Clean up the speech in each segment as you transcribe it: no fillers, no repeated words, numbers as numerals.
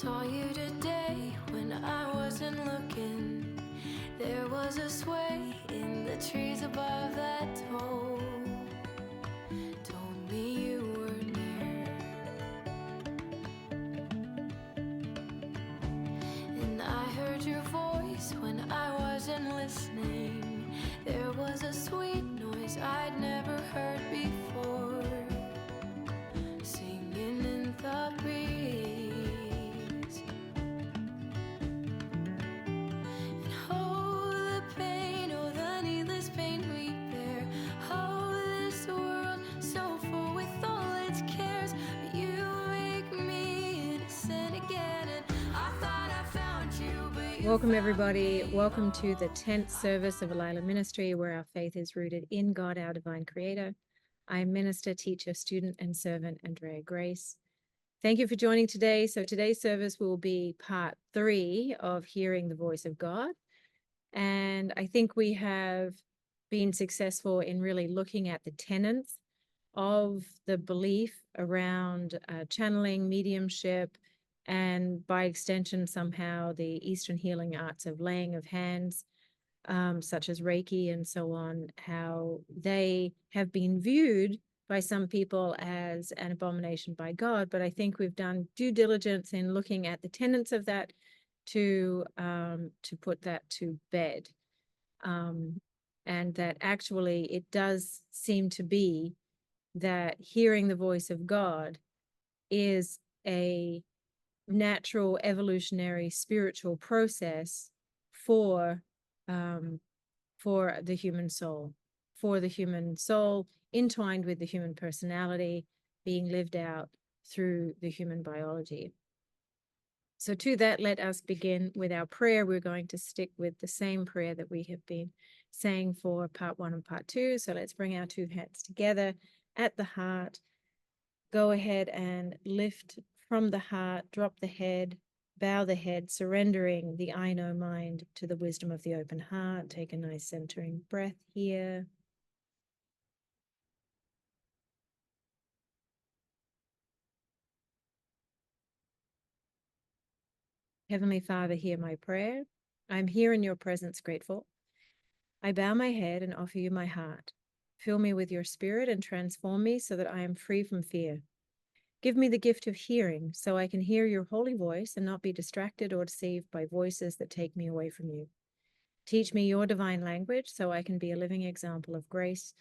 saw you today when I wasn't looking. There was a sway in the trees above that told me you were near. And I heard your voice when I wasn't listening. There was a sweet noise I'd never heard before, singing in the breeze. And oh, the pain, oh, the needless pain we bear. Oh, this world so full with all its cares. But you make me innocent again. And I thought I found you, but you Welcome, found everybody. me Welcome to the all 10th service of Alila Ministry, where our faith is rooted in God, our divine creator. I am minister, teacher, student, and servant Andrea Grace. Thank you for joining today. So today's service will be part 3 of Hearing the Voice of God. And I think we have been successful in really looking at the tenets of the belief around channeling, mediumship, and by extension, somehow the Eastern healing arts of laying of hands, such as Reiki and so on, how they have been viewed by some people as an abomination by God. But I think we've done due diligence in looking at the tenets of that to put that to bed. And that actually it does seem to be that hearing the voice of God is a natural, evolutionary, spiritual process for the human soul, entwined with the human personality, being lived out through the human biology. So to that, let us begin with our prayer. We're going to stick with the same prayer that we have been saying for part 1 and part 2. So let's bring our two hands together at the heart. Go ahead and lift from the heart, drop the head, bow the head, surrendering the I know mind to the wisdom of the open heart. Take a nice centering breath here. Heavenly Father, hear my prayer. I'm here in your presence, grateful. I bow my head and offer you my heart. Fill me with your spirit and transform me so that I am free from fear. Give me the gift of hearing so I can hear your holy voice and not be distracted or deceived by voices that take me away from you. Teach me your divine language so I can be a living example of grace.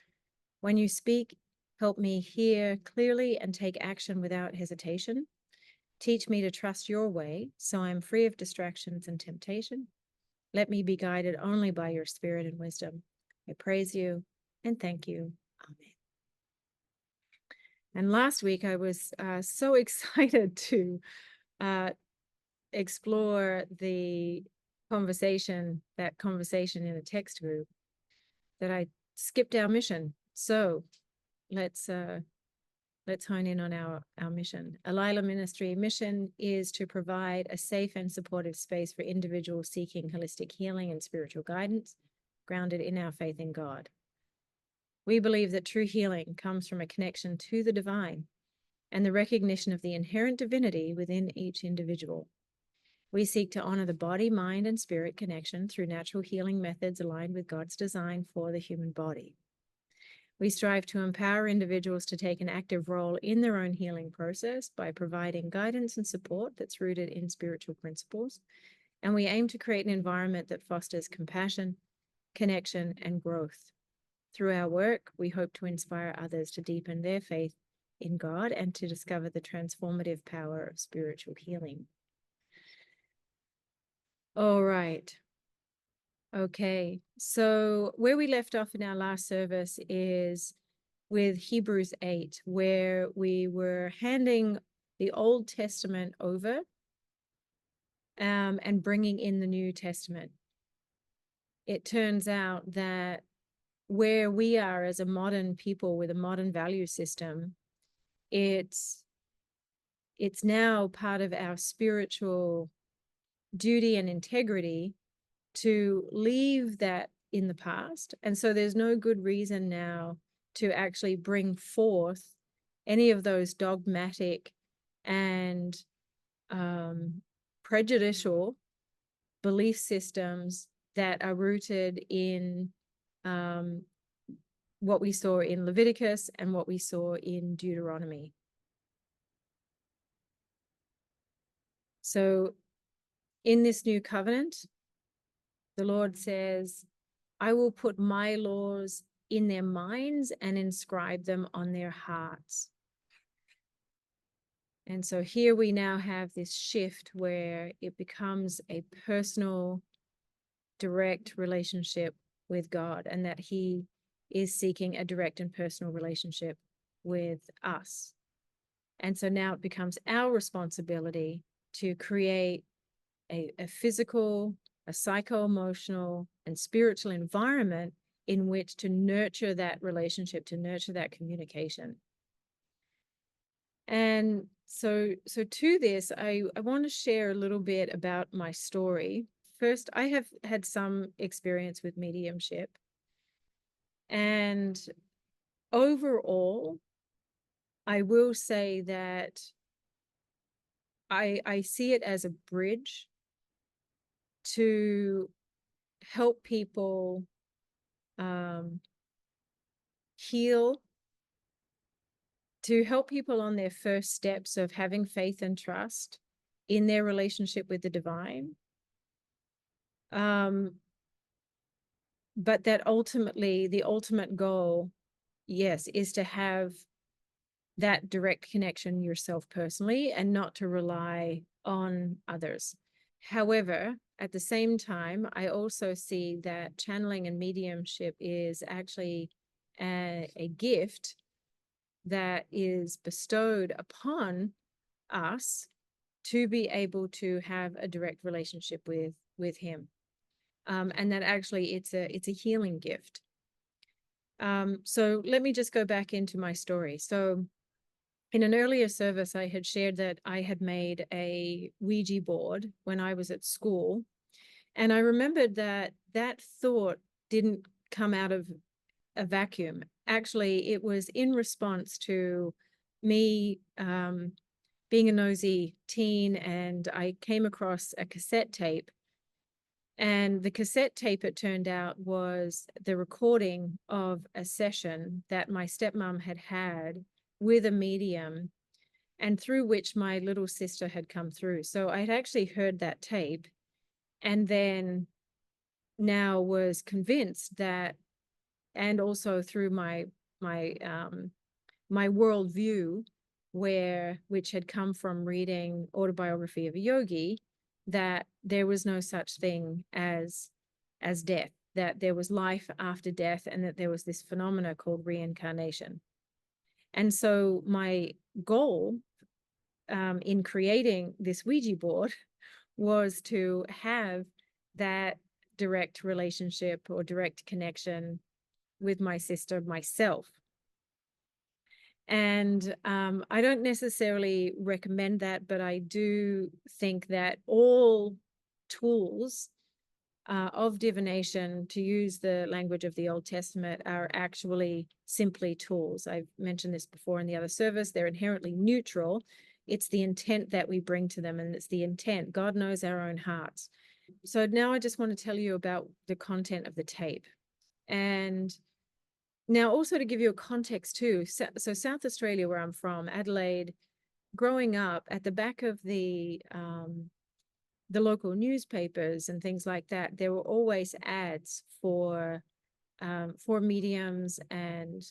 When you speak, help me hear clearly and take action without hesitation. Teach me to trust your way so I'm free of distractions and temptation. Let me be guided only by your spirit and wisdom. I praise you and thank you. Amen. And last week, I was so excited to explore the conversation in a text group that I skipped our mission. So let's hone in on our mission. Alila Ministry mission is to provide a safe and supportive space for individuals seeking holistic healing and spiritual guidance, grounded in our faith in God. We believe that true healing comes from a connection to the divine and the recognition of the inherent divinity within each individual. We seek to honor the body, mind, and spirit connection through natural healing methods aligned with God's design for the human body. We strive to empower individuals to take an active role in their own healing process by providing guidance and support that's rooted in spiritual principles. And we aim to create an environment that fosters compassion, connection, and growth. Through our work, we hope to inspire others to deepen their faith in God and to discover the transformative power of spiritual healing. All right. Okay. So where we left off in our last service is with Hebrews 8, where we were handing the Old Testament over and bringing in the New Testament. It turns out that where we are as a modern people with a modern value system, it's now part of our spiritual duty and integrity to leave that in the past. And so there's no good reason now to actually bring forth any of those dogmatic and prejudicial belief systems that are rooted in what we saw in Leviticus and what we saw in Deuteronomy. So in this new covenant, the Lord says, I will put my laws in their minds and inscribe them on their hearts. And so here we now have this shift where it becomes a personal, direct relationship with God, and that he is seeking a direct and personal relationship with us. And so now it becomes our responsibility to create a physical, a psycho-emotional, and spiritual environment in which to nurture that relationship, to nurture that communication. And so to this, I want to share a little bit about my story. First, I have had some experience with mediumship. And overall, I will say that I see it as a bridge to help people heal, to help people on their first steps of having faith and trust in their relationship with the divine. But that ultimately, the ultimate goal, yes, is to have that direct connection yourself personally and not to rely on others. However, at the same time, I also see that channeling and mediumship is actually a gift that is bestowed upon us to be able to have a direct relationship with him. And that actually it's a healing gift. So let me just go back into my story. So in an earlier service, I had shared that I had made a Ouija board when I was at school. And I remembered that that thought didn't come out of a vacuum. Actually, it was in response to me being a nosy teen, and I came across a cassette tape. And the cassette tape, it turned out, was the recording of a session that my stepmom had had with a medium, and through which my little sister had come through. So I'd actually heard that tape, and then now was convinced that, and also through my worldview, which had come from reading Autobiography of a Yogi, that there was no such thing as death, that there was life after death, and that there was this phenomena called reincarnation. And so my goal in creating this Ouija board was to have that direct relationship or direct connection with my sister myself. And I don't necessarily recommend that, but I do think that all tools of divination, to use the language of the Old Testament, are actually simply tools. I've mentioned this before in the other service. They're inherently neutral. It's the intent that we bring to them, and it's the intent. God knows our own hearts. So now I just want to tell you about the content of the tape. And now also to give you a context too, so South Australia, where I'm from, Adelaide, growing up, at the back of the local newspapers and things like that, there were always ads for mediums and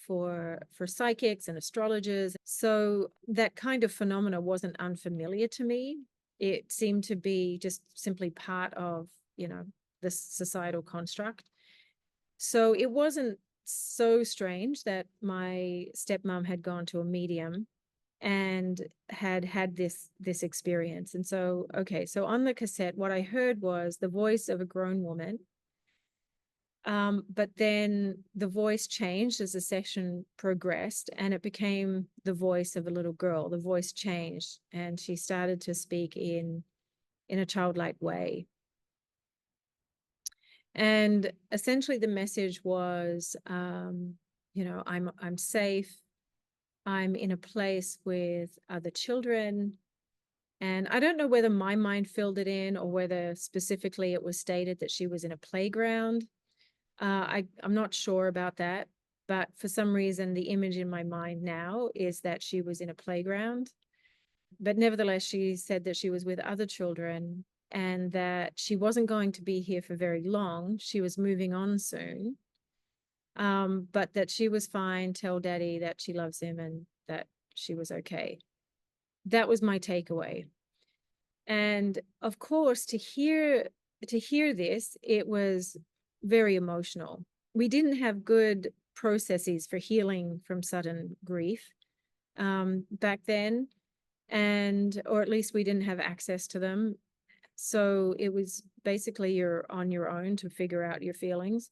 for psychics and astrologers. So that kind of phenomena wasn't unfamiliar to me. It seemed to be just simply part of, the societal construct. So it wasn't so strange that my stepmom had gone to a medium and had this experience. And so, okay, so on the cassette, what I heard was the voice of a grown woman. But then the voice changed as the session progressed, and it became the voice of a little girl. The voice changed, and she started to speak in a childlike way. And essentially the message was, I'm safe. I'm in a place with other children. And I don't know whether my mind filled it in or whether specifically it was stated that she was in a playground. I'm not sure about that, but for some reason, the image in my mind now is that she was in a playground. But nevertheless, she said that she was with other children and that she wasn't going to be here for very long. She was moving on soon, but that she was fine. Tell daddy that she loves him and that she was okay. That was my takeaway. And of course, to hear this, it was very emotional. We didn't have good processes for healing from sudden grief back then, and or at least we didn't have access to them. So it was basically you're on your own to figure out your feelings.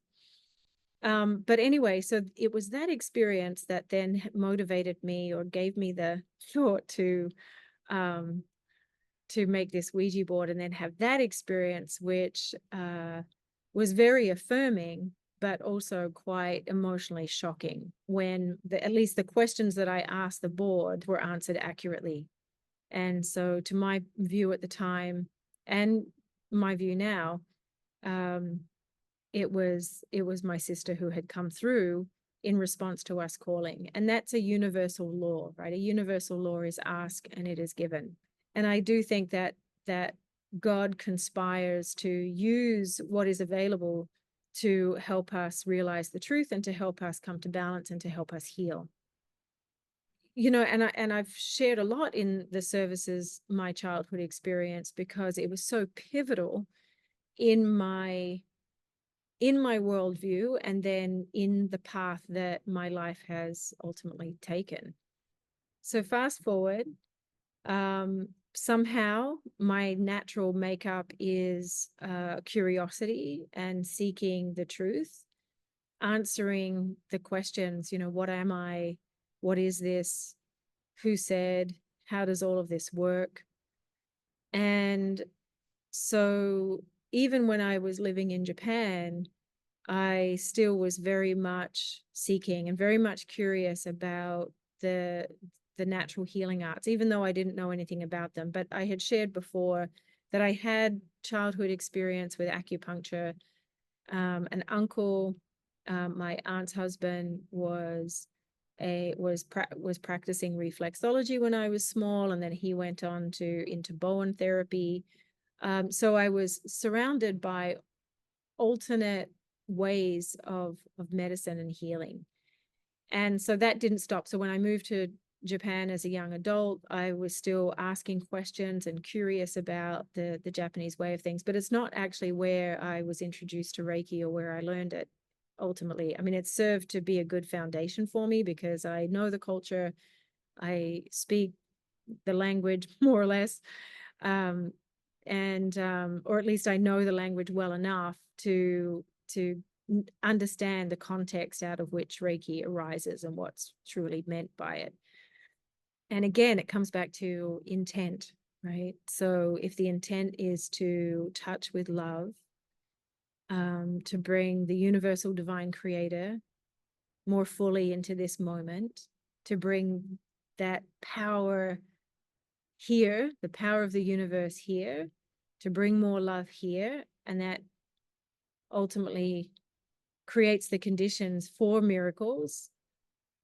But anyway, so it was that experience that then motivated me or gave me the thought um, to make this Ouija board and then have that experience, which was very affirming, but also quite emotionally shocking when at least the questions that I asked the board were answered accurately. And so to my view at the time and my view now, um, it was my sister who had come through in response to us calling. And that's a universal law, right? A universal law is ask and it is given. And I do think that God conspires to use what is available to help us realize the truth and to help us come to balance and to help us heal. And I've shared a lot in the services my childhood experience because it was so pivotal in my worldview and then in the path that my life has ultimately taken. So fast forward, somehow my natural makeup is curiosity and seeking the truth, answering the questions, what am I? What is this? Who said? How does all of this work? And so even when I was living in Japan, I still was very much seeking and very much curious about the natural healing arts, even though I didn't know anything about them. But I had shared before that I had childhood experience with acupuncture. An uncle, my aunt's husband, was practicing reflexology when I was small, and then he went on into Bowen therapy. So I was surrounded by alternate ways of medicine and healing. And so that didn't stop. So when I moved to Japan as a young adult, I was still asking questions and curious about the Japanese way of things, but it's not actually where I was introduced to Reiki or where I learned it ultimately. I mean, it served to be a good foundation for me because I know the culture, I speak the language more or less, and or at least I know the language well enough to understand the context out of which Reiki arises and what's truly meant by it. And again, it comes back to intent, right? So if the intent is to touch with love, to bring the universal divine creator more fully into this moment, to bring that power here, the power of the universe here, to bring more love here, and that ultimately creates the conditions for miracles,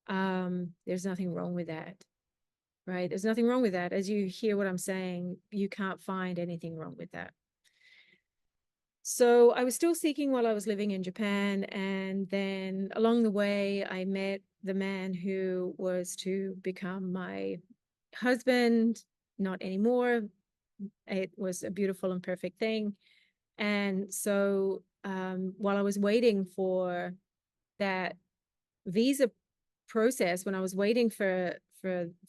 there's nothing wrong with that, right? There's nothing wrong with that. As you hear what I'm saying, you can't find anything wrong with that. So I was still seeking while I was living in Japan. And then along the way, I met the man who was to become my husband. Not anymore. It was a beautiful and perfect thing. And so while I was waiting for that visa process, when I was waiting for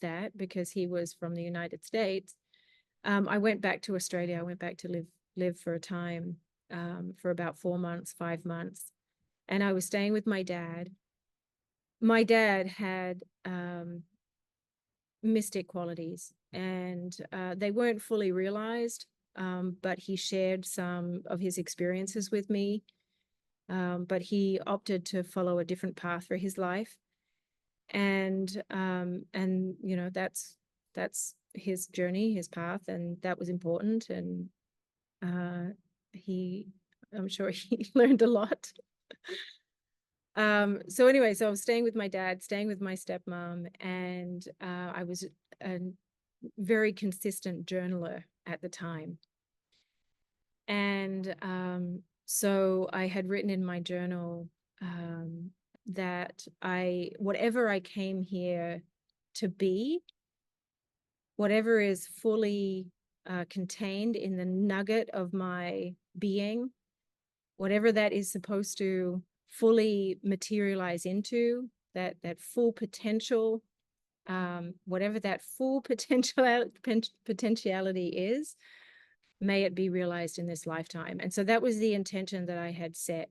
that, because he was from the United States, I went back to Australia. I went back to live for a time, for about 4 months, 5 months. And I was staying with my dad. My dad had mystic qualities, and they weren't fully realized, but he shared some of his experiences with me. But he opted to follow a different path for his life. And that's his journey, his path, and that was important. And I'm sure he learned a lot. So anyway, so I was staying with my dad, staying with my stepmom, and I was a very consistent journaler at the time. And so I had written in my journal that whatever I came here to be, whatever is fully contained in the nugget of my being, whatever that is supposed to fully materialize into, that full potential, whatever that full potentiality is, may it be realized in this lifetime. And so that was the intention that I had set.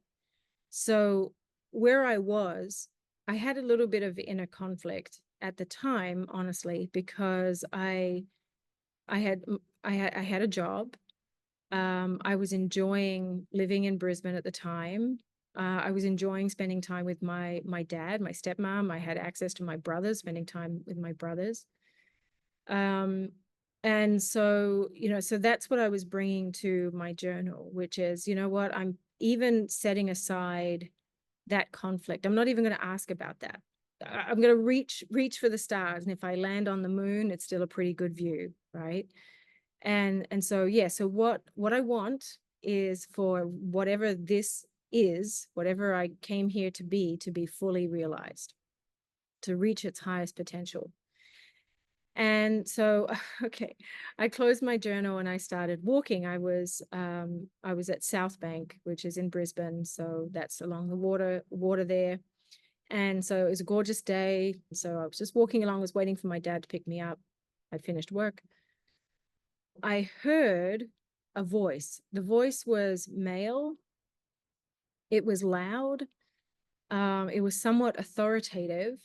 So where I had a little bit of inner conflict at the time, honestly, because I had a job. I was enjoying living in Brisbane at the time. I was enjoying spending time with my dad, my stepmom. I had access to my brothers, spending time with my brothers. And so, so that's what I was bringing to my journal, which is, you know what, I'm even setting aside that conflict. I'm not even going to ask about that. I'm going to reach for the stars. And if I land on the moon, it's still a pretty good view, right? And so, yeah, so what I want is for whatever this is, whatever I came here to be fully realized, to reach its highest potential. And so, okay, I closed my journal and I started walking. I was at South Bank, which is in Brisbane, so that's along the water there. And so it was a gorgeous day. So I was just walking along, was waiting for my dad to pick me up. I'd finished work. I heard a voice. The voice was male. It was loud. It was somewhat authoritative.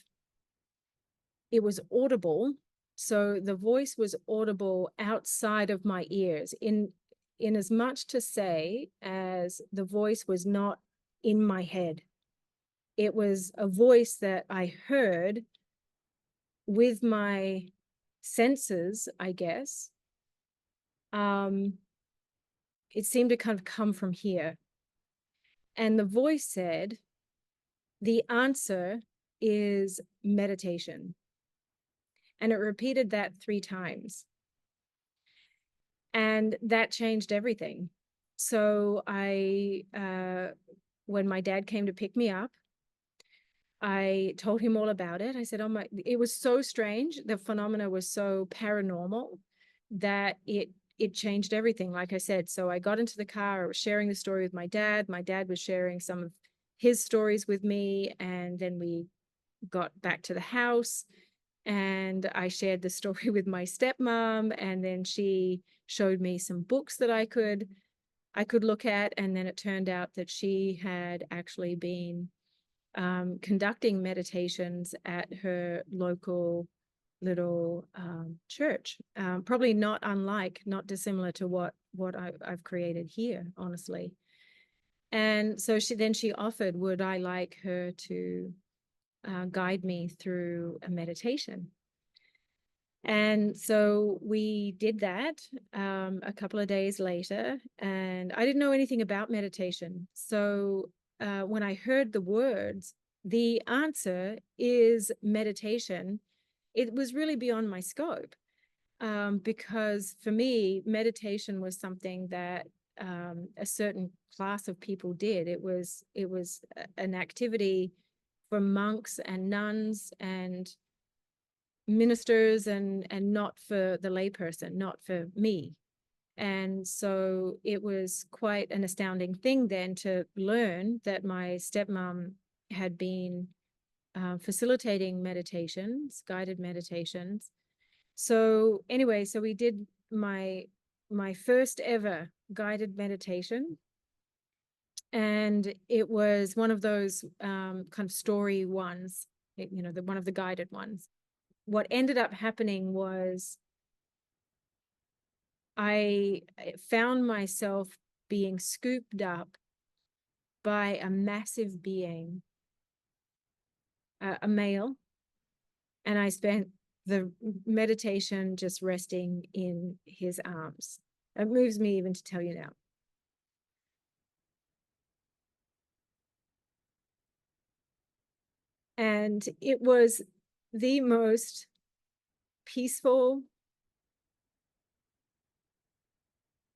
It was audible. So the voice was audible outside of my ears, in as much to say as the voice was not in my head. It was a voice that I heard with my senses, I guess. It seemed to kind of come from here. And the voice said, the answer is meditation. And it repeated that 3 times. And that changed everything. So when my dad came to pick me up, I told him all about it. I said, it was so strange. The phenomena was so paranormal that it changed everything. Like I said, so I got into the car, I was sharing the story with my dad. My dad was sharing some of his stories with me. And then we got back to the house and I shared the story with my stepmom. And then she showed me some books that I could look at. And then it turned out that she had actually been conducting meditations at her local little church, probably not dissimilar to what I've created here, honestly. And so she offered, would I like her to guide me through a meditation? And so we did that a couple of days later, and I didn't know anything about meditation. So when I heard the words, the answer is meditation, it was really beyond my scope, because for me, meditation was something that a certain class of people did. It was an activity for monks and nuns and ministers, and not for the layperson, not for me. And so it was quite an astounding thing then to learn that my stepmom had been facilitating meditations, guided meditations. So anyway, so we did my first ever guided meditation. And it was one of those kind of story ones, one of the guided ones. What ended up happening was I found myself being scooped up by a massive being, a male, and I spent the meditation just resting in his arms. It moves me even to tell you now. And it was the most peaceful,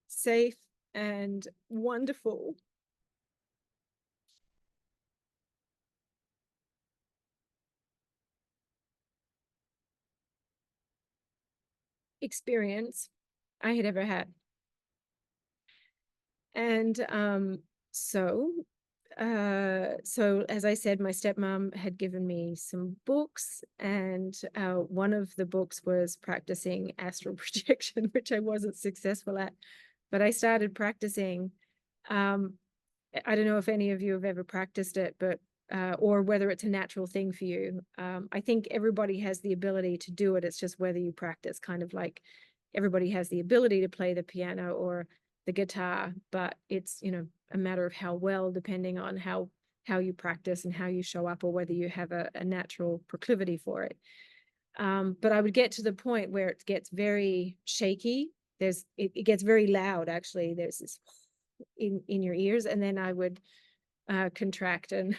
safe, and wonderful experience I had ever had. And so as I said, my stepmom had given me some books, and one of the books was practicing astral projection, which I wasn't successful at, but I started practicing. I don't know if any of you have ever practiced it, but or whether it's a natural thing for you. I think everybody has the ability to do it. It's just whether you practice, kind of like everybody has the ability to play the piano or the guitar, but it's, you know, a matter of how well, depending on how you practice and how you show up, or whether you have a natural proclivity for it. But I would get to the point where it gets very shaky. It gets very loud, actually. There's this in your ears, and then I would contract and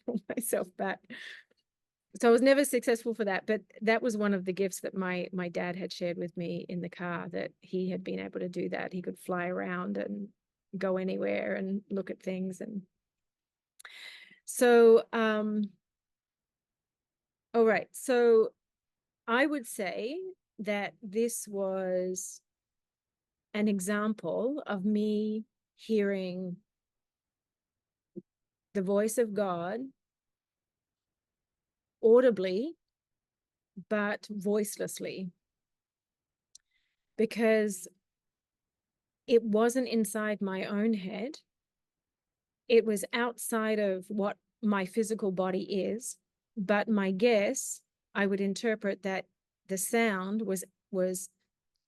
pull myself back. So I was never successful for that, but that was one of the gifts that my dad had shared with me in the car, that he had been able to do that. He could fly around and go anywhere and look at things. And so all right, so I would say that this was an example of me hearing the voice of God audibly, but voicelessly, because it wasn't inside my own head. It was outside of what my physical body is, but my guess, I would interpret that the sound was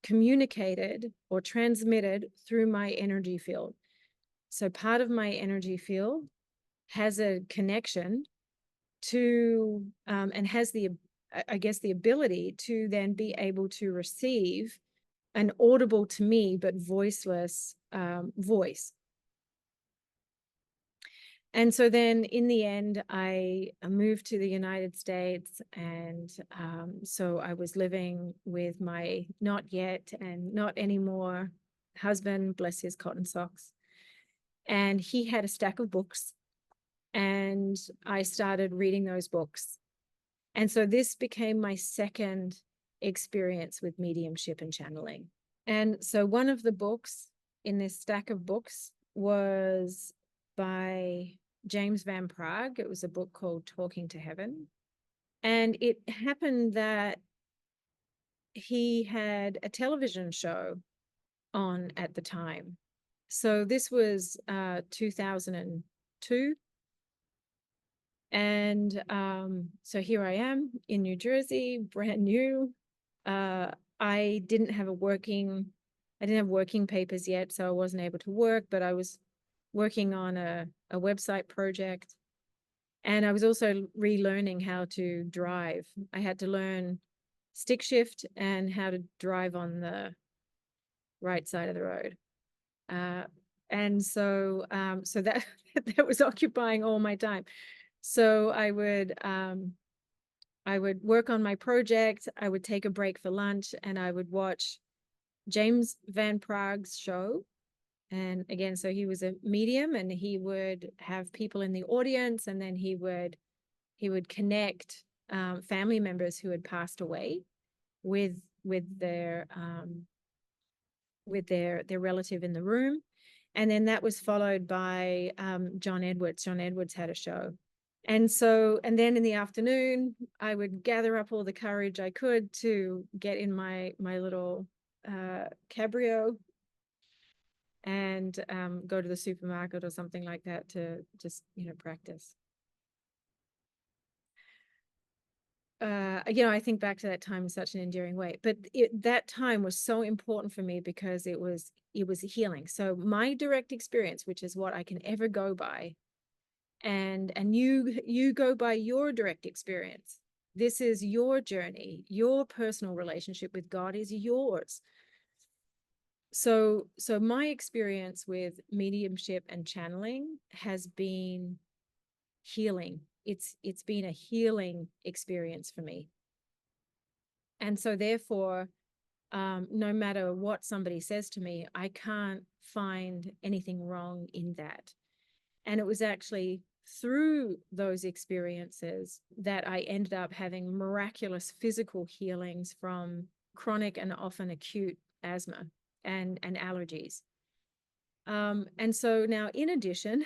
communicated or transmitted through my energy field. So part of my energy field has a connection to and has the, I guess, the ability to then be able to receive an audible to me but voiceless voice. And so then in the end, I moved to the United States. And so I was living with my not yet and not anymore husband, bless his cotton socks. And he had a stack of books, and I started reading those books. And so this became my second experience with mediumship and channeling. And so one of the books in this stack of books was by James Van Praagh. It was a book called Talking to Heaven. And it happened that he had a television show on at the time. So this was 2002. And so here I am in New Jersey, brand new. I didn't have working papers yet, so I wasn't able to work, but I was working on a website project. And I was also relearning how to drive. I had to learn stick shift and how to drive on the right side of the road. And so so that that was occupying all my time. So I would work on my project, I would take a break for lunch, and I would watch James Van Praagh's show. And again, so he was a medium, and he would have people in the audience, and then he would connect family members who had passed away with their relative in the room. And then that was followed by John Edwards. John Edwards had a show. And so, and then in the afternoon, I would gather up all the courage I could to get in my little cabrio and go to the supermarket or something like that to just, practice. I think back to that time in such an endearing way, but that time was so important for me because it was healing. So my direct experience, which is what I can ever go by, and you go by your direct experience. This is your journey. Your personal relationship with God is yours. So my experience with mediumship and channeling has been healing. It's been a healing experience for me. And so therefore, no matter what somebody says to me, I can't find anything wrong in that. And it was actually through those experiences that I ended up having miraculous physical healings from chronic and often acute asthma and allergies. And so now, in addition,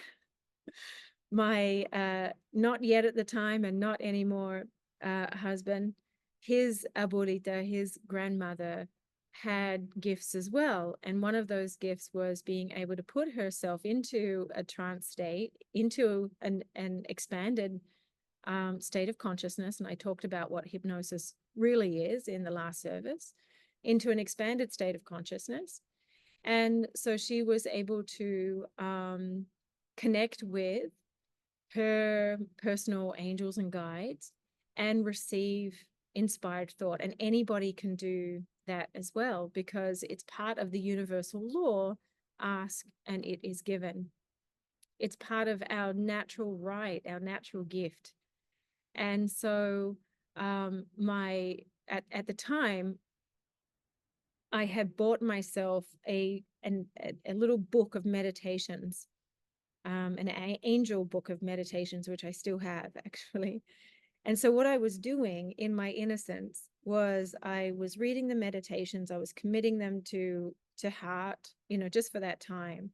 my not yet at the time and not anymore husband, his abuelita, his grandmother, had gifts as well. And one of those gifts was being able to put herself into a trance state, into an expanded state of consciousness. And I talked about what hypnosis really is in the last service, into an expanded state of consciousness. And so she was able to connect with her personal angels and guides and receive inspired thought. And anybody can do that as well, because it's part of the universal law, ask and it is given. It's part of our natural right, our natural gift. And so at the time, I had bought myself a little book of meditations, an angel book of meditations, which I still have actually. And so what I was doing in my innocence was I was reading the meditations, I was committing them to heart, just for that time.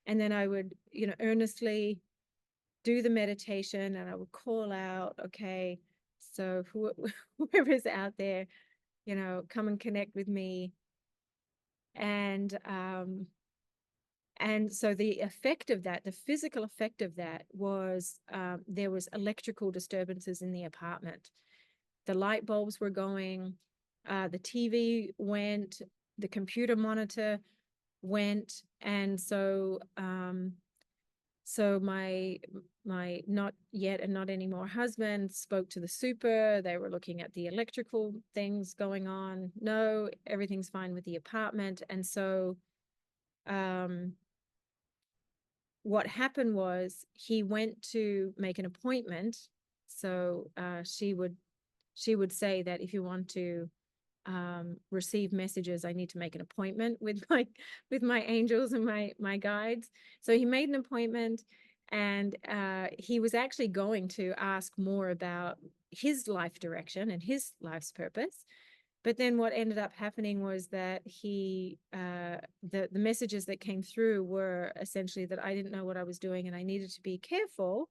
And then I would, earnestly do the meditation, and I would call out, okay, so whoever's out there, come and connect with me. And so the effect of that, the physical effect of that was there was electrical disturbances in the apartment. The light bulbs were going, the TV went, the computer monitor went. And so my not yet and not anymore husband spoke to the super. They were looking at the electrical things going on. No, everything's fine with the apartment. And so what happened was he went to make an appointment. So she would say that if you want to receive messages, I need to make an appointment with my angels and my guides. So he made an appointment, and he was actually going to ask more about his life direction and his life's purpose. But then what ended up happening was that the messages that came through were essentially that I didn't know what I was doing and I needed to be careful,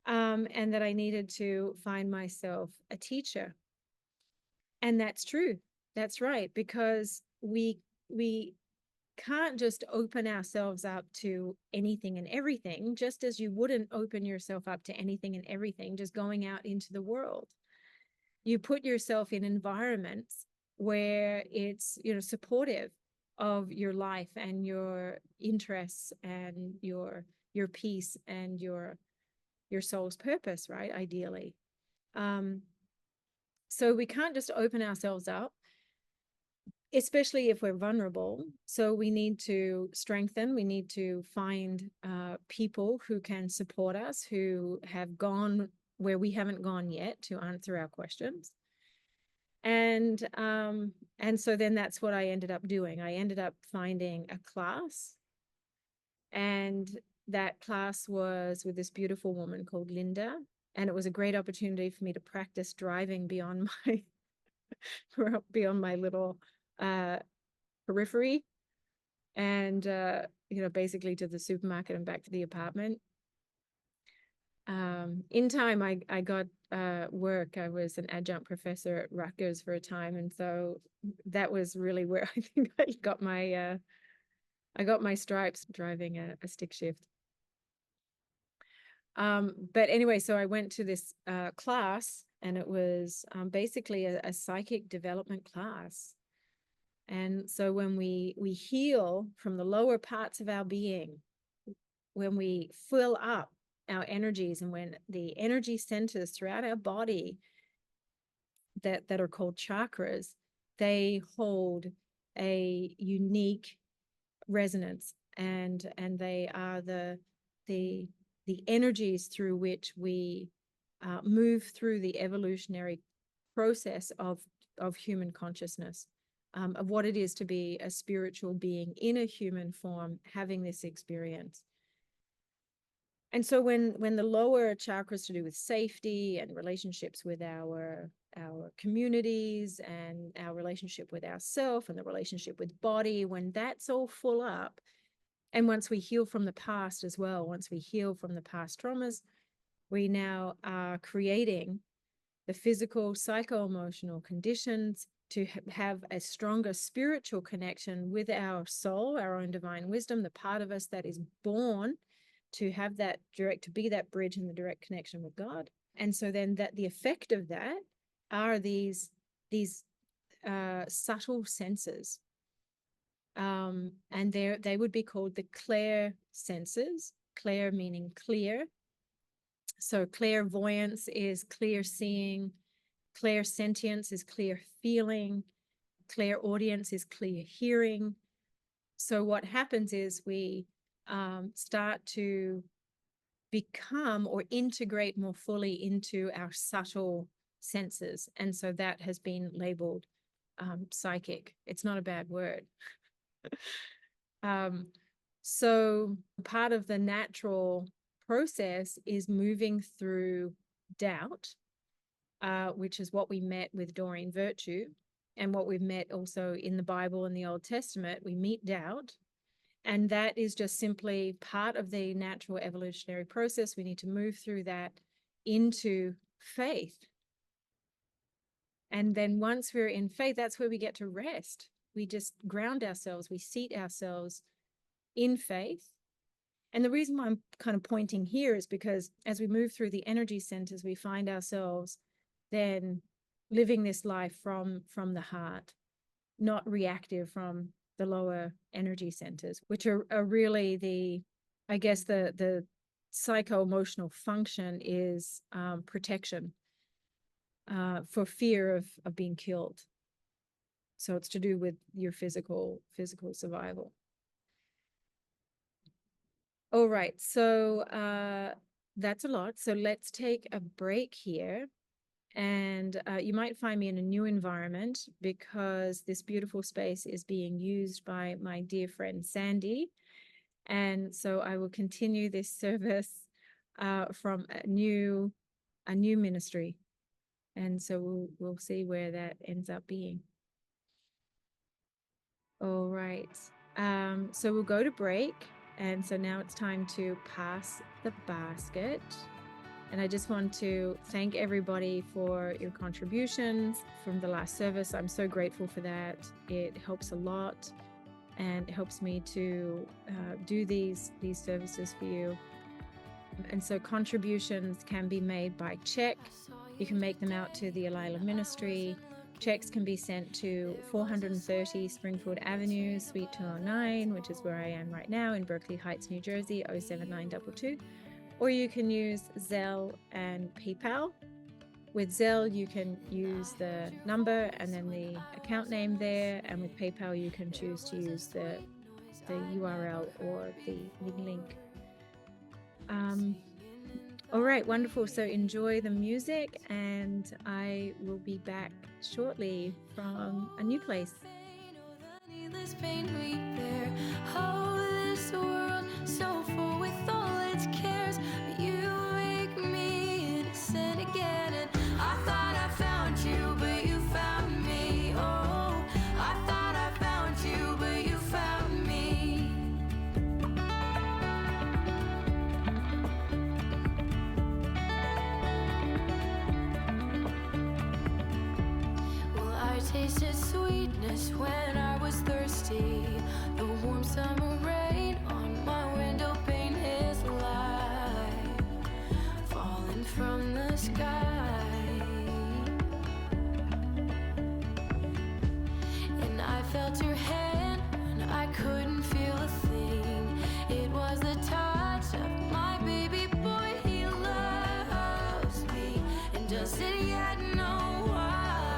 and that I needed to find myself a teacher. And that's true. That's right, because we can't just open ourselves up to anything and everything, just as you wouldn't open yourself up to anything and everything just going out into the world. You put yourself in environments where it's, supportive of your life and your interests and your peace and your soul's purpose, right? Ideally. So we can't just open ourselves up, especially if we're vulnerable. So we need to strengthen, we need to find people who can support us, who have gone where we haven't gone yet, to answer our questions. And so then that's what I ended up doing. I ended up finding a class, and that class was with this beautiful woman called Linda. And it was a great opportunity for me to practice driving beyond my little periphery, and basically to the supermarket and back to the apartment. In time, I got work. I was an adjunct professor at Rutgers for a time, and so that was really where I think I got my stripes, driving a stick shift. But anyway, so I went to this class, and it was basically a psychic development class. And so when we heal from the lower parts of our being, when we fill up our energies, and when the energy centers throughout our body that are called chakras, they hold a unique resonance, and they are the energies through which we move through the evolutionary process of human consciousness, of what it is to be a spiritual being in a human form, having this experience. And so when the lower chakras to do with safety and relationships with our communities and our relationship with ourself and the relationship with body, when that's all full up, and once we heal from the past as well, once we heal from the past traumas, we now are creating the physical, psycho-emotional conditions to have a stronger spiritual connection with our soul, our own divine wisdom, the part of us that is born to have that direct, to be that bridge in the direct connection with God. And so then that the effect of that are these subtle senses. And they would be called the clair senses, clair meaning clear. So clairvoyance is clear seeing, clairsentience is clear feeling, clairaudience is clear hearing. So what happens is we start to become or integrate more fully into our subtle senses. And so that has been labeled psychic. It's not a bad word. So part of the natural process is moving through doubt, which is what we met with Doreen Virtue, and what we've met also in the Bible and the Old Testament. We meet doubt, and that is just simply part of the natural evolutionary process. We need to move through that into faith. And then once we're in faith, that's where we get to rest. We just ground ourselves, we seat ourselves in faith. And the reason why I'm kind of pointing here is because as we move through the energy centers, we find ourselves then living this life from the heart, not reactive from the lower energy centers, which are really I guess the psycho-emotional function is protection for fear of being killed. So it's to do with your physical survival. All right, so that's a lot. So let's take a break here. And you might find me in a new environment because this beautiful space is being used by my dear friend Sandy. And so I will continue this service from a new ministry. And so we'll see where that ends up being. All right. So we'll go to break. And so now it's time to pass the basket. And I just want to thank everybody for your contributions from the last service. I'm so grateful for that. It helps a lot and it helps me to do these services for you. And so contributions can be made by check. You can make them out to the Elila Ministry. Checks can be sent to 430 Springfield Avenue, Suite 209, which is where I am right now in Berkeley Heights, New Jersey, 07922. Or you can use Zelle and PayPal. With Zelle, you can use the number and then the account name there. And with PayPal, you can choose to use the URL or the link. All right, wonderful. So enjoy the music, and I will be back shortly from a new place. Tasted sweetness when I was thirsty. The warm summer rain on my window pane is light falling from the sky. And I felt your hand and I couldn't feel a thing. It was the touch of my baby boy. He loves me and doesn't yet know why.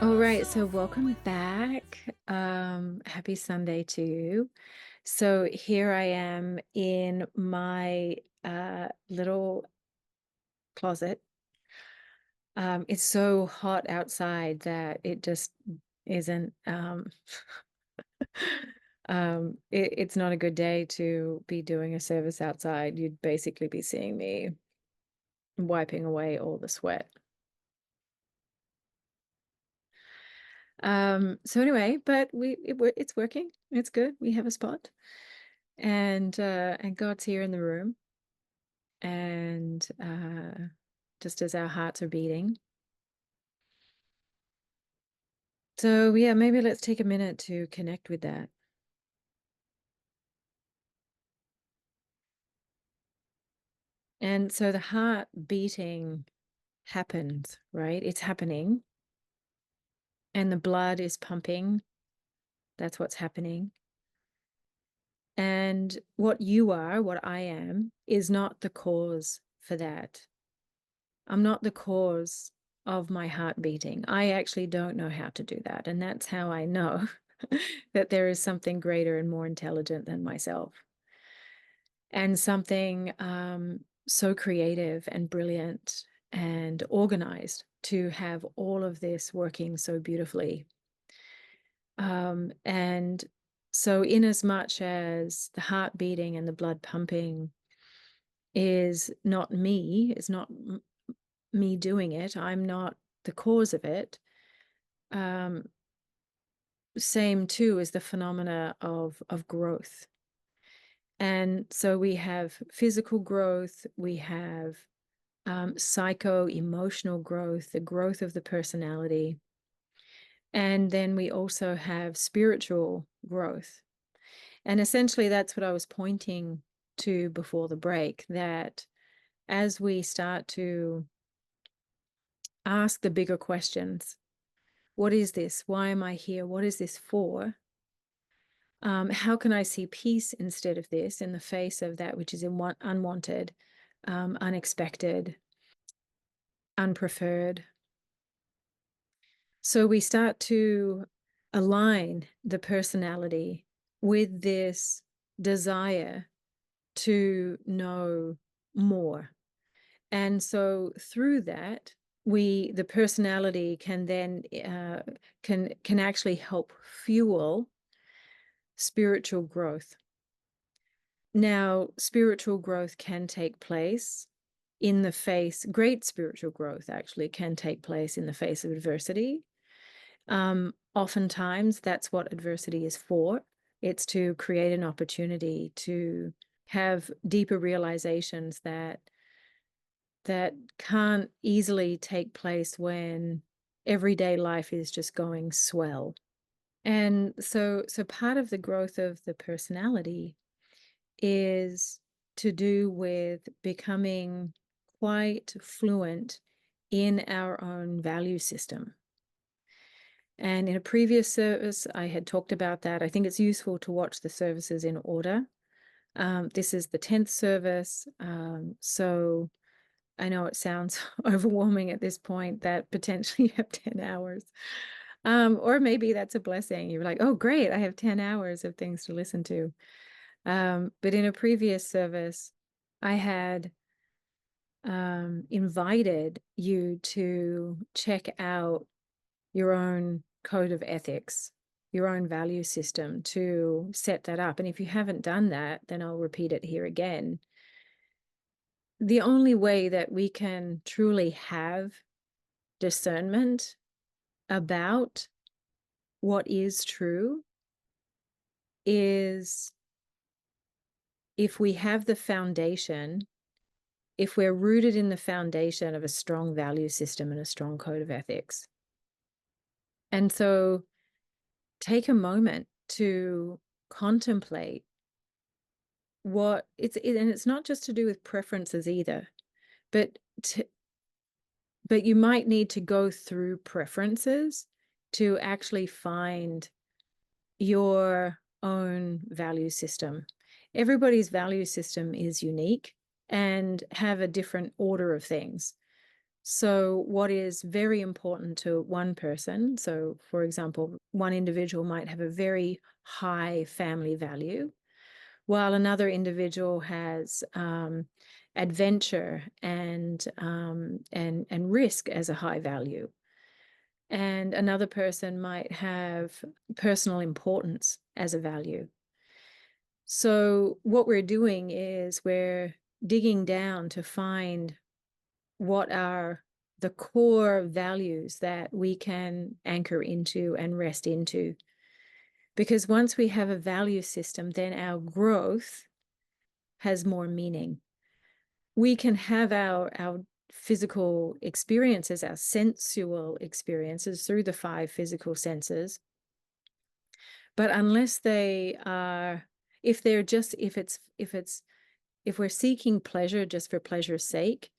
All right, so welcome back. Happy Sunday to you. So here I am in my little closet. It's so hot outside that it just isn't it's not a good day to be doing a service outside. You'd basically be seeing me wiping away all the sweat. So anyway, but it's working. It's good. We have a spot. And God's here in the room. And just as our hearts are beating. So yeah, maybe let's take a minute to connect with that. And so the heart beating happens, right? It's happening. And the blood is pumping. That's what's happening. And what you are, what I am, is not the cause for that. I'm not the cause of my heart beating. I actually don't know how to do that. And that's how I know that there is something greater and more intelligent than myself. And something so creative and brilliant and organized to have all of this working so beautifully. And so in as much as the heart beating and the blood pumping is not me, it's not me doing it, I'm not the cause of it. Same too is the phenomena of growth. And so we have physical growth, we have psycho-emotional growth, the growth of the personality. And then we also have spiritual growth. And essentially that's what I was pointing to before the break, that as we start to ask the bigger questions, what is this? Why am I here? What is this for? How can I see peace instead of this in the face of that which is unwanted, unexpected, unpreferred? So we start to align the personality with this desire to know more. And so through that, the personality can then can actually help fuel spiritual growth. Now, spiritual growth can take place in the face, great spiritual growth actually can take place in the face of adversity. Oftentimes, that's what adversity is for. It's to create an opportunity to have deeper realizations that can't easily take place when everyday life is just going swell. And so part of the growth of the personality is to do with becoming quite fluent in our own value system. And in a previous service, I had talked about that. I think it's useful to watch the services in order. This is the 10th service. So I know it sounds overwhelming at this point that potentially you have 10 hours. Or maybe that's a blessing. You're like, oh, great, I have 10 hours of things to listen to. But in a previous service, I had invited you to check out your own code of ethics, your own value system, to set that up. And if you haven't done that, then I'll repeat it here again. The only way that we can truly have discernment about what is true is if we have the foundation, if we're rooted in the foundation of a strong value system and a strong code of ethics. And so take a moment to contemplate what and it's not just to do with preferences either, but you might need to go through preferences to actually find your own value system. Everybody's value system is unique and have a different order of things. So what is very important to one person, so for example, one individual might have a very high family value, while another individual has adventure and risk as a high value. And another person might have personal importance as a value. So what we're doing is we're digging down to find what are the core values that we can anchor into and rest into. Because once we have a value system, then our growth has more meaning. We can have our physical experiences, our sensual experiences through the 5 physical senses. But unless they are, if we're seeking pleasure just for pleasure's sake,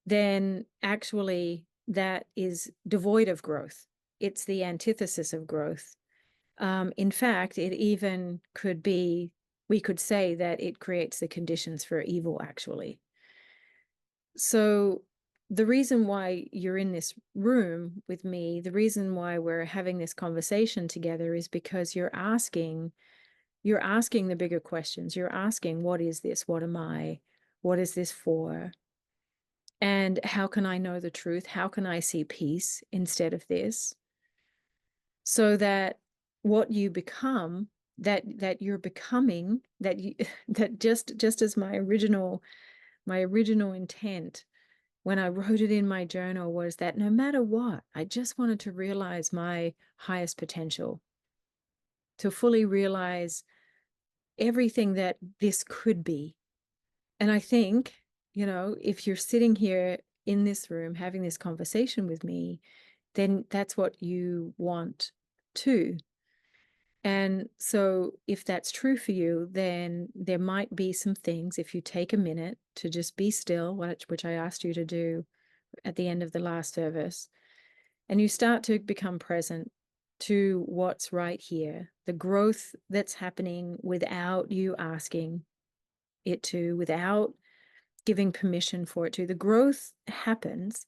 then actually that is devoid of growth. It's the antithesis of growth. In fact, it even could be, we could say that it creates the conditions for evil, actually. So the reason why you're in this room with me, the reason why we're having this conversation together is because you're asking the bigger questions. You're asking, what is this? What am I? What is this for? And how can I know the truth? How can I see peace instead of this? So that what you become, that you're becoming, that you that just as my original intent when I wrote it in my journal was that no matter what, I just wanted to realize my highest potential, to fully realize everything that this could be. And I think, if you're sitting here in this room having this conversation with me, then that's what you want too. And so if that's true for you, then there might be some things, if you take a minute to just be still, which I asked you to do at the end of the last service, and you start to become present to what's right here, the growth that's happening without you asking it to, without giving permission for it to. The growth happens.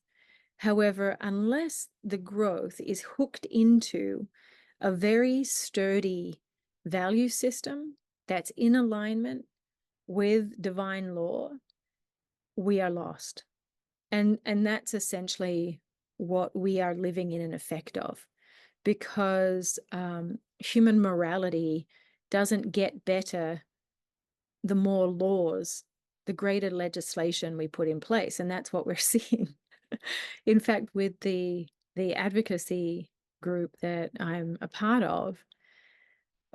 However, unless the growth is hooked into a very sturdy value system that's in alignment with divine law, we are lost. And that's essentially what we are living in an effect of, because human morality doesn't get better the more laws, the greater legislation we put in place. And that's what we're seeing. In fact, with the advocacy group that I'm a part of,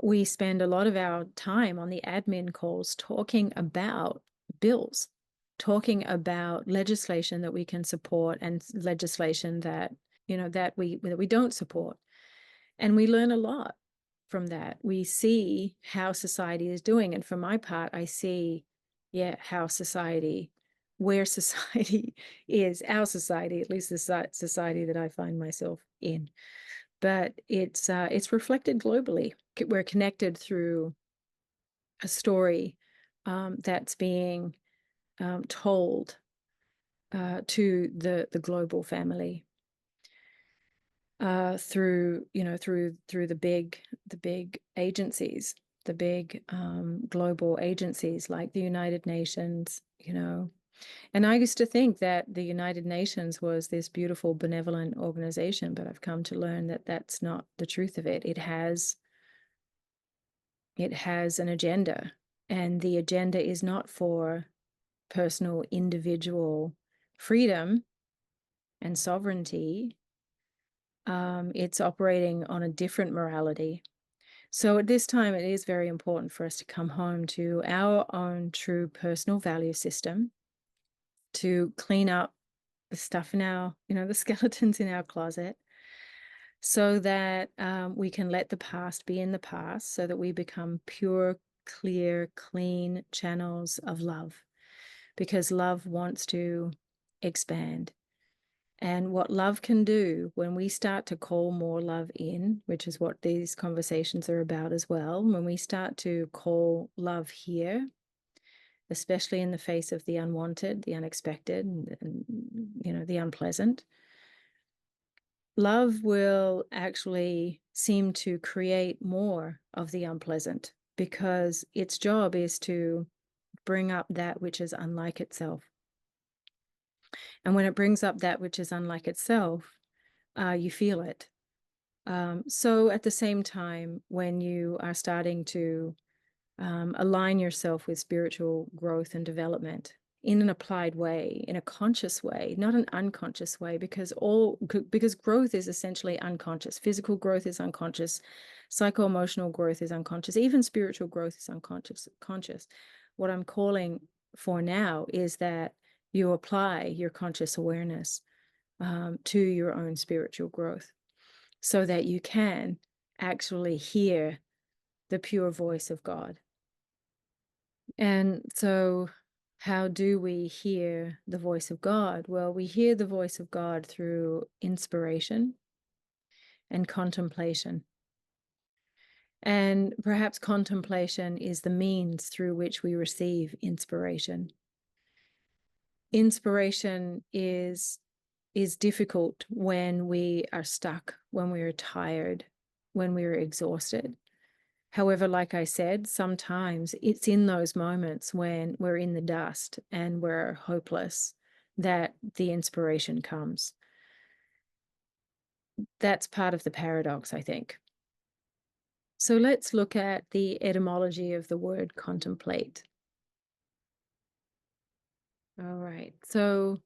we spend a lot of our time on the admin calls talking about bills, talking about legislation that we can support and legislation that, that we don't support. And we learn a lot from that. We see how society is doing. And for my part, I see, how society, where society is, our society, at least the society that I find myself in. But it's reflected globally. We're connected through a story that's being told to the global family through the big agencies, the big global agencies like the United Nations, And I used to think that the United Nations was this beautiful, benevolent organization, but I've come to learn that that's not the truth of it. It has an agenda, and the agenda is not for personal, individual freedom and sovereignty. It's operating on a different morality. So at this time, it is very important for us to come home to our own true personal value system, to clean up the stuff in our, the skeletons in our closet, so that we can let the past be in the past, so that we become pure, clear, clean channels of love, because love wants to expand. And what love can do when we start to call more love in, which is what these conversations are about as well, when we start to call love here, especially in the face of the unwanted, the unexpected, and the unpleasant. Love will actually seem to create more of the unpleasant, because its job is to bring up that which is unlike itself. And when it brings up that which is unlike itself, you feel it. So at the same time, when you are starting to align yourself with spiritual growth and development in an applied way, in a conscious way, not an unconscious way, because growth is essentially unconscious. Physical growth is unconscious, psycho-emotional growth is unconscious, even spiritual growth is conscious. What I'm calling for now is that you apply your conscious awareness to your own spiritual growth, so that you can actually hear the pure voice of God. And so, how do we hear the voice of God? Well, we hear the voice of God through inspiration and contemplation. And perhaps contemplation is the means through which we receive inspiration. Inspiration is difficult when we are stuck, when we are tired, when we are exhausted. However, like I said, sometimes it's in those moments when we're in the dust and we're hopeless that the inspiration comes. That's part of the paradox, I think. So let's look at the etymology of the word contemplate. All right, so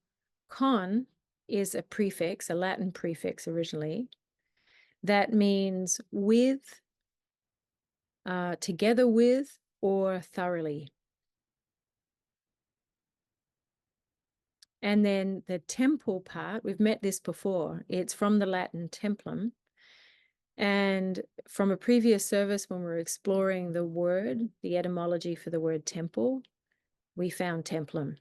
con is a prefix, a Latin prefix originally, that means with, together with, or thoroughly. And then the temple part, we've met this before. It's from the Latin templum. And from a previous service, when we were exploring the word, the etymology for the word temple, we found templum.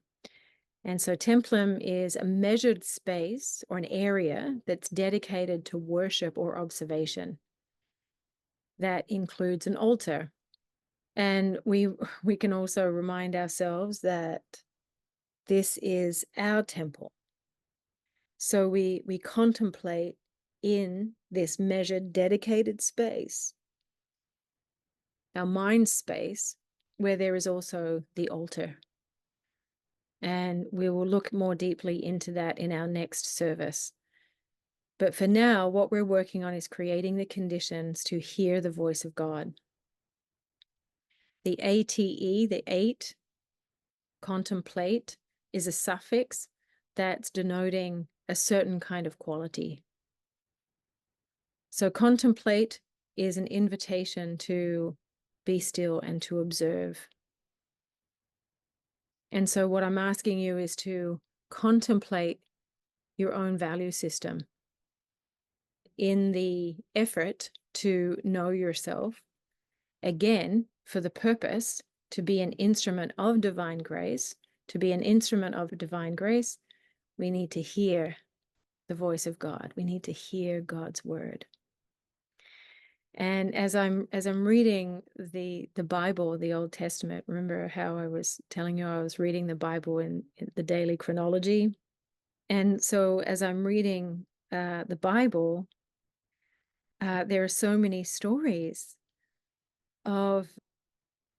And so templum is a measured space or an area that's dedicated to worship or observation. That includes an altar. And we can also remind ourselves that this is our temple. So we contemplate in this measured, dedicated space, our mind space, where there is also the altar. And we will look more deeply into that in our next service. But for now, what we're working on is creating the conditions to hear the voice of God. The ATE, the eight, contemplate, is a suffix that's denoting a certain kind of quality. So contemplate is an invitation to be still and to observe. And so what I'm asking you is to contemplate your own value system in the effort to know yourself, again, for the purpose to be an instrument of divine grace. To be an instrument of divine grace, we need to hear the voice of God. We need to hear God's word. And as I'm reading the Bible, the Old Testament, remember how I was telling you I was reading the Bible in the daily chronology? And so as I'm reading the Bible, there are so many stories of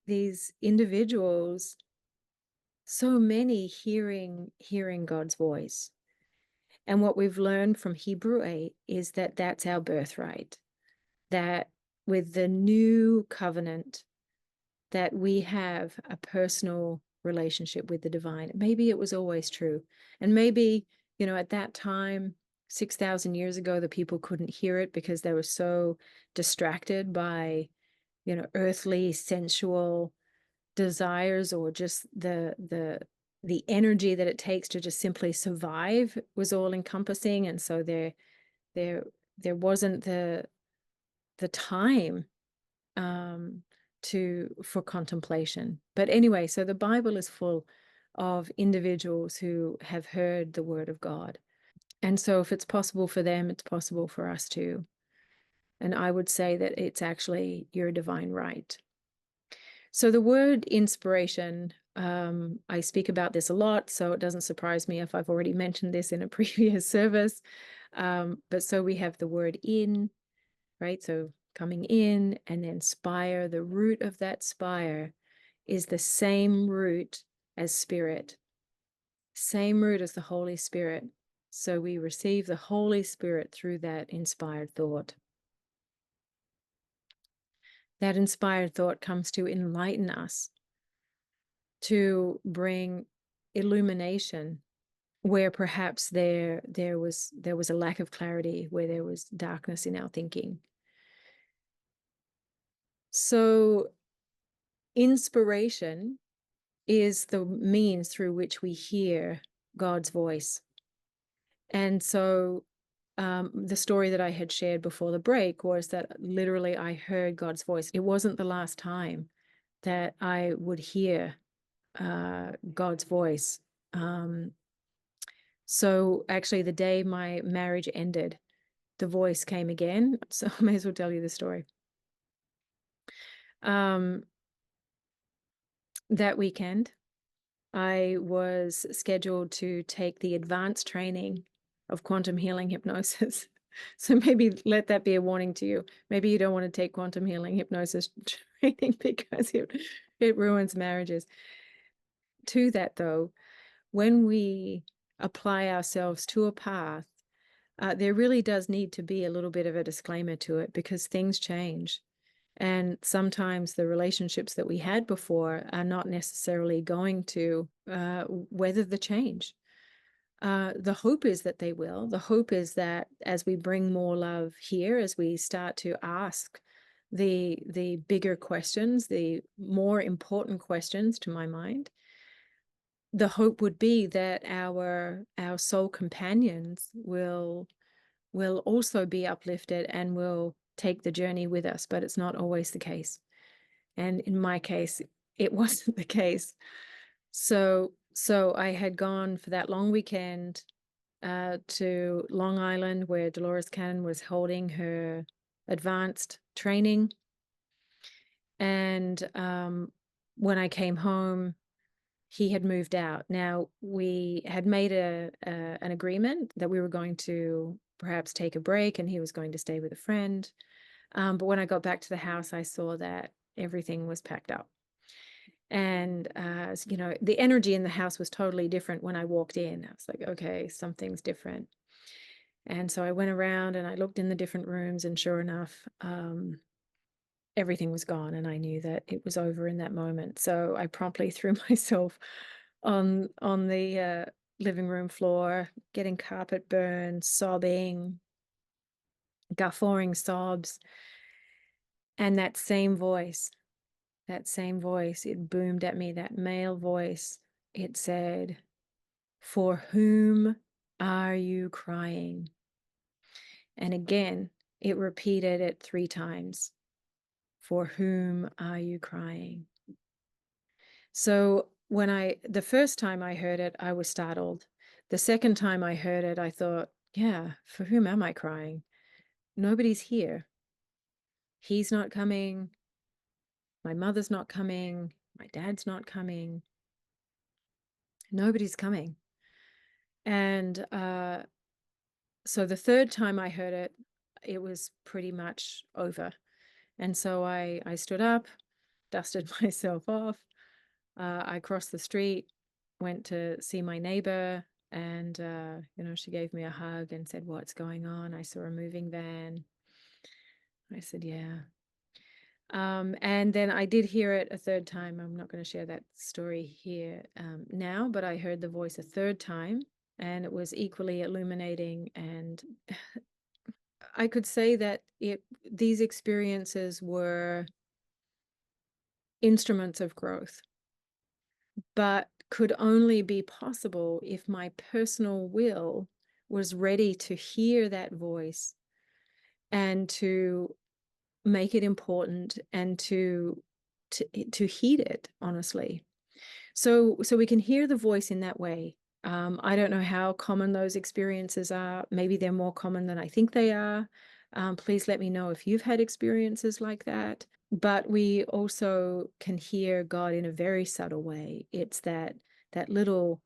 these individuals, so many hearing God's voice. And what we've learned from Hebrew 8 is that that's our birthright. That with the new covenant, that we have a personal relationship with the divine. Maybe it was always true. And maybe, at that time, 6,000 years ago, the people couldn't hear it because they were so distracted by, earthly, sensual desires, or just the energy that it takes to just simply survive was all encompassing. And so there wasn't the time for contemplation. But anyway, so the Bible is full of individuals who have heard the word of God. And so if it's possible for them, it's possible for us too. And I would say that it's actually your divine right. So the word inspiration I speak about this a lot, so it doesn't surprise me if I've already mentioned this in a previous service. But so we have the word in, right? So coming in, and then spire, the root of that spire is the same root as spirit, same root as the Holy Spirit. So we receive the Holy Spirit through that inspired thought. That inspired thought comes to enlighten us, to bring illumination where perhaps there was a lack of clarity, where there was darkness in our thinking. So inspiration is the means through which we hear God's voice. And so the story that I had shared before the break was that literally I heard God's voice. It wasn't the last time that I would hear God's voice. So actually the day my marriage ended, the voice came again. So I may as well tell you the story. That weekend, I was scheduled to take the advanced training of quantum healing hypnosis. So maybe let that be a warning to you. Maybe you don't want to take quantum healing hypnosis training because it ruins marriages. To that though, when we apply ourselves to a path, there really does need to be a little bit of a disclaimer to it, because things change. And sometimes the relationships that we had before are not necessarily going to weather the change. The hope is that they will. The hope is that as we bring more love here, as we start to ask the bigger questions, the more important questions to my mind, the hope would be that our soul companions will also be uplifted and will take the journey with us, but it's not always the case. And in my case, it wasn't the case. So I had gone for that long weekend to Long Island, where Dolores Cannon was holding her advanced training. And when I came home, he had moved out. Now, we had made an agreement that we were going to perhaps take a break, and he was going to stay with a friend. But when I got back to the house, I saw that everything was packed up. And, you know, the energy in the house was totally different when I walked in. I was like, okay, something's different. And so I went around and I looked in the different rooms, and sure enough, everything was gone, and I knew that it was over in that moment. So I promptly threw myself on the living room floor, getting carpet burn, sobbing, guffawing sobs. And that same voice, it boomed at me, that male voice. It said, "For whom are you crying?" And again, it repeated it 3 times. "For whom are you crying?" So the first time I heard it, I was startled. The second time I heard it, I thought, yeah, for whom am I crying? Nobody's here. He's not coming. My mother's not coming. My dad's not coming. Nobody's coming. And so the third time I heard it, it was pretty much over. And so I stood up, dusted myself off. I crossed the street, went to see my neighbor, and you know, she gave me a hug and said, "What's going on?" I saw a moving van. I said, "Yeah." And then I did hear it a third time. I'm not going to share that story here now, but I heard the voice a third time, and it was equally illuminating. And I could say that these experiences were instruments of growth, but could only be possible if my personal will was ready to hear that voice and to make it important and to heed it, honestly. So we can hear the voice in that way. I don't know how common those experiences are. Maybe they're more common than I think they are. Please let me know if you've had experiences like that. But we also can hear God in a very subtle way. It's that little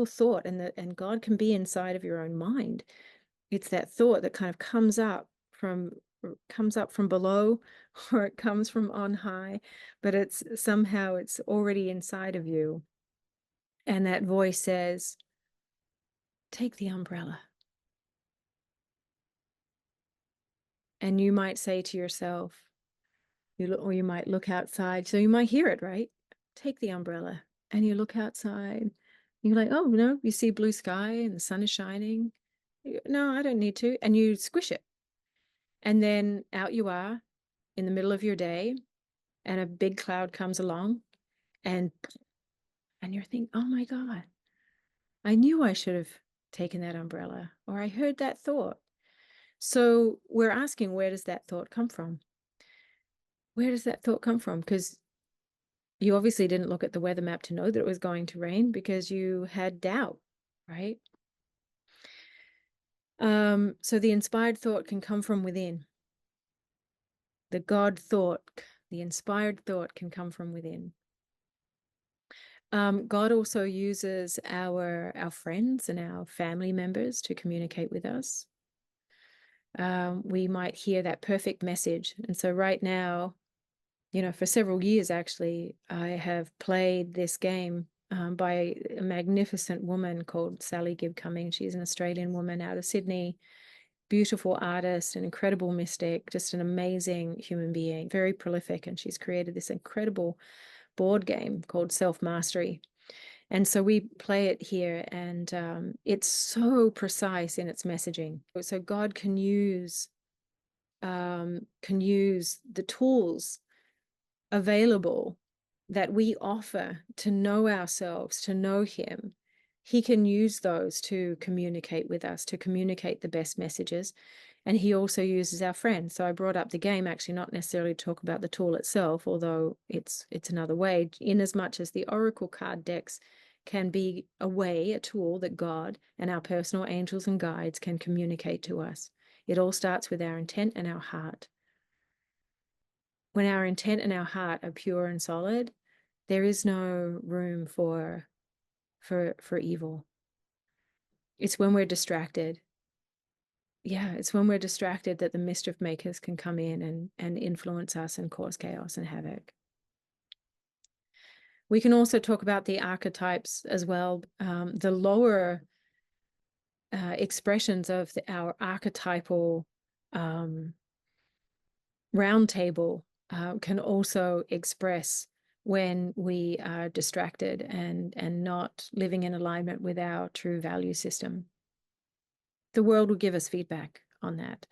thought, and God can be inside of your own mind. It's that thought that kind of comes up from below, or it comes from on high, but it's already inside of you. And that voice says, take the umbrella. And you might say to yourself, or you might look outside. So you might hear it, right? Take the umbrella. And you look outside. You're like, oh, no, you see blue sky and the sun is shining. No, I don't need to. And you squish it. And then out you are in the middle of your day, and a big cloud comes along, and you're thinking, oh my God, I knew I should have taken that umbrella, or I heard that thought. So we're asking, where does that thought come from? Where does that thought come from? Because you obviously didn't look at the weather map to know that it was going to rain, because you had doubt, right? So the inspired thought can come from within. The God thought, the inspired thought, can come from within. God also uses our friends and our family members to communicate with us. We might hear that perfect message. And so right now, for several years, actually, I have played this game by a magnificent woman called Sally Gibb Cumming. She's an Australian woman out of Sydney, beautiful artist, an incredible mystic, just an amazing human being, very prolific. And she's created this incredible board game called Self Mastery. And so we play it here, and it's so precise in its messaging. So God can use the tools available that we offer to know ourselves, to know Him. He can use those to communicate with us, to communicate the best messages. And He also uses our friends. So I brought up the game, actually, not necessarily to talk about the tool itself, although it's another way, in as much as the oracle card decks can be a tool that God and our personal angels and guides can communicate to us. It all starts with our intent and our heart. When our intent and our heart are pure and solid, there is no room for evil. It's when we're distracted. Yeah, it's when we're distracted that the mischief makers can come in and influence us and cause chaos and havoc. We can also talk about the archetypes as well. The lower expressions of our archetypal round table can also express when we are distracted and not living in alignment with our true value system. The world will give us feedback on that.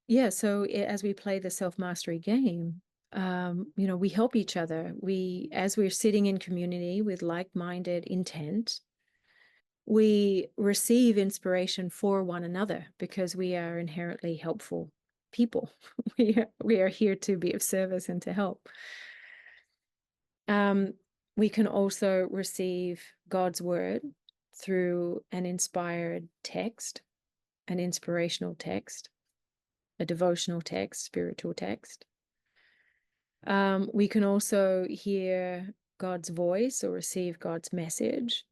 Yeah, so as we play the self-mastery game, we help each other. As we're sitting in community with like-minded intent, we receive inspiration for one another because we are inherently helpful people. We are here to be of service and to help. We can also receive God's word through an inspired text, an inspirational text, a devotional text, spiritual text. We can also hear God's voice or receive God's message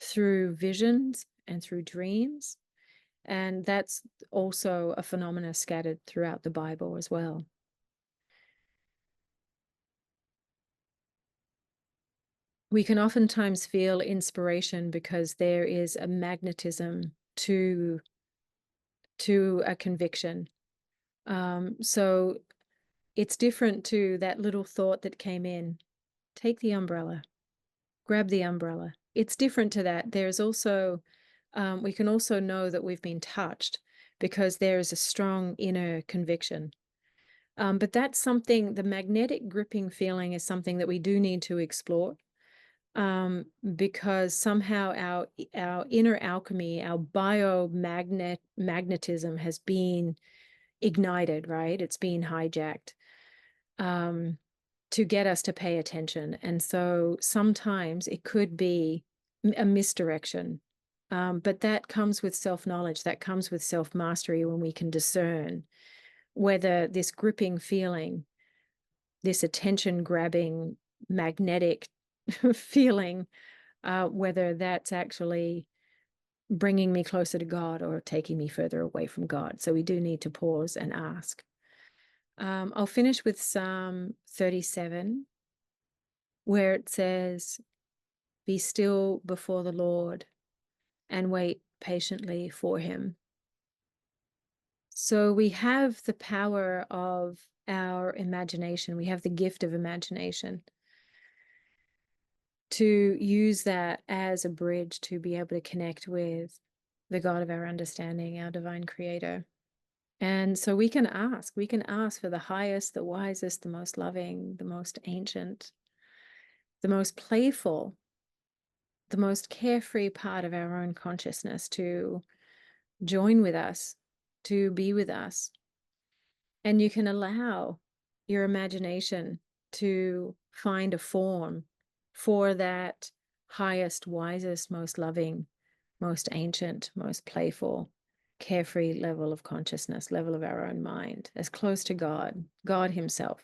through visions and through dreams. And that's also a phenomena scattered throughout the Bible as well. We can oftentimes feel inspiration because there is a magnetism to a conviction. So it's different to that little thought that came in. Take the umbrella, grab the umbrella. It's different to that. There's also, we can also know that we've been touched because there is a strong inner conviction. But that's something, the magnetic gripping feeling is something that we do need to explore. Because somehow our inner alchemy, our magnetism has been ignited, right? It's been hijacked to get us to pay attention. And so sometimes it could be a misdirection. But that comes with self-knowledge, that comes with self-mastery, when we can discern whether this gripping feeling this attention grabbing magnetic feeling, whether that's actually bringing me closer to God or taking me further away from God. So we do need to pause and ask. I'll finish with Psalm 37, where it says, "Be still before the Lord and wait patiently for him." So we have the power of our imagination. We have the gift of imagination to use that as a bridge to be able to connect with the God of our understanding, our divine creator. And so we can ask for the highest, the wisest, the most loving, the most ancient, the most playful, the most carefree part of our own consciousness to join with us, to be with us. And you can allow your imagination to find a form for that highest, wisest, most loving, most ancient, most playful, carefree level of consciousness, level of our own mind, as close to God, God himself.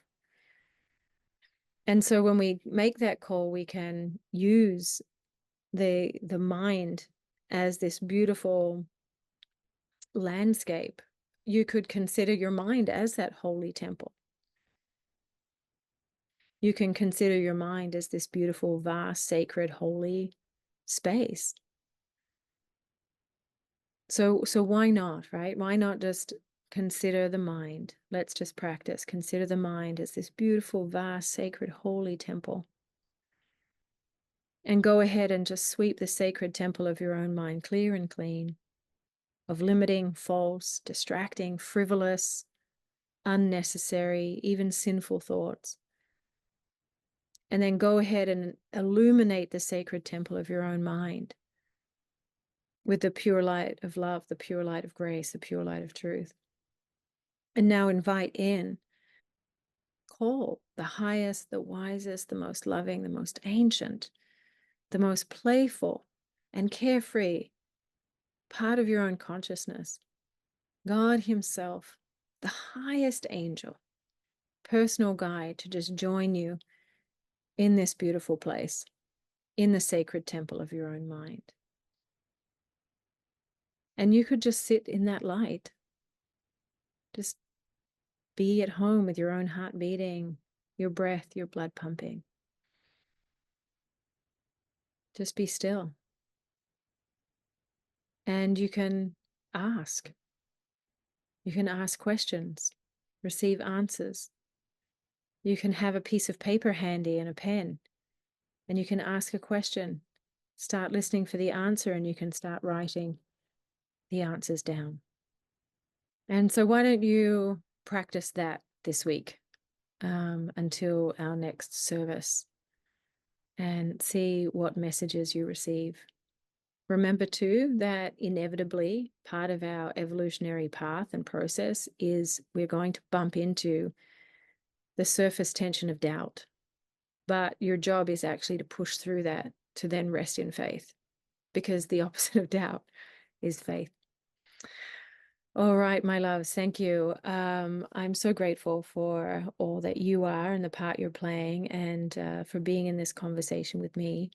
And so when we make that call, we can use the mind as this beautiful landscape. You could consider your mind as that holy temple. You can consider your mind as this beautiful, vast, sacred, holy space. So why not, right? Why not just consider the mind? Let's just practice. Consider the mind as this beautiful, vast, sacred, holy temple. And go ahead and just sweep the sacred temple of your own mind clear and clean of limiting, false, distracting, frivolous, unnecessary, even sinful thoughts. And then go ahead and illuminate the sacred temple of your own mind with the pure light of love, the pure light of grace, the pure light of truth. And now invite in, call the highest, the wisest, the most loving, the most ancient, the most playful and carefree part of your own consciousness, God himself, the highest angel, personal guide to just join you in this beautiful place, in the sacred temple of your own mind. And you could just sit in that light. Just be at home with your own heart beating, your breath, your blood pumping. Just be still. And you can ask. You can ask questions, receive answers. You can have a piece of paper handy and a pen, and you can ask a question. Start listening for the answer, and you can start writing the answers down. And so why don't you practice that this week until our next service and see what messages you receive. Remember too that inevitably part of our evolutionary path and process is we're going to bump into the surface tension of doubt. But your job is actually to push through that, to then rest in faith, because the opposite of doubt is faith. All right, my loves, thank you. I'm so grateful for all that you are and the part you're playing, and for being in this conversation with me.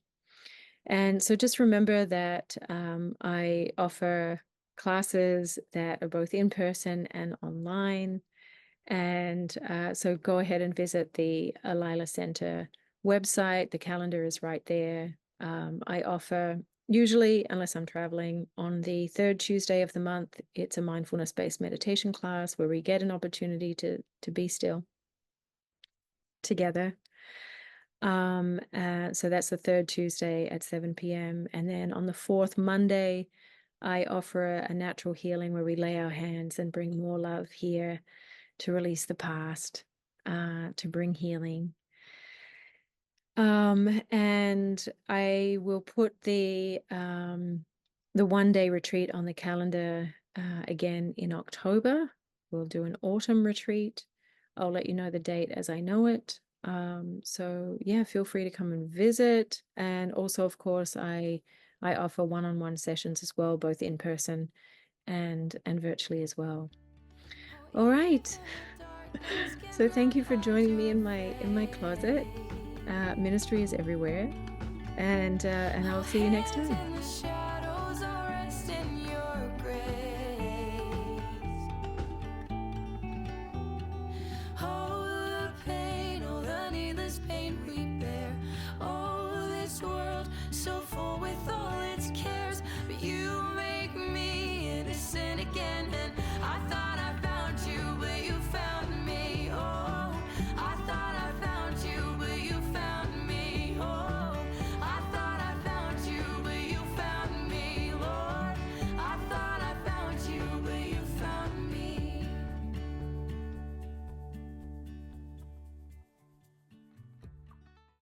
And so just remember that I offer classes that are both in person and online. And so go ahead and visit the Alila Center website. The calendar is right there. I offer, usually, unless I'm traveling, on the third Tuesday of the month, it's a mindfulness-based meditation class where we get an opportunity to be still together. So that's the third Tuesday at 7 p.m. And then on the fourth Monday, I offer a natural healing where we lay our hands and bring more love here to release the past, to bring healing. And I will put the 1-day retreat on the calendar again in October. We'll do an autumn retreat. I'll let you know the date as I know it. So yeah, feel free to come and visit. And also, of course, I offer one-on-one sessions as well, both in person and virtually as well. All right. So thank you for joining me in my closet. Ministry is everywhere, and I'll see you next time.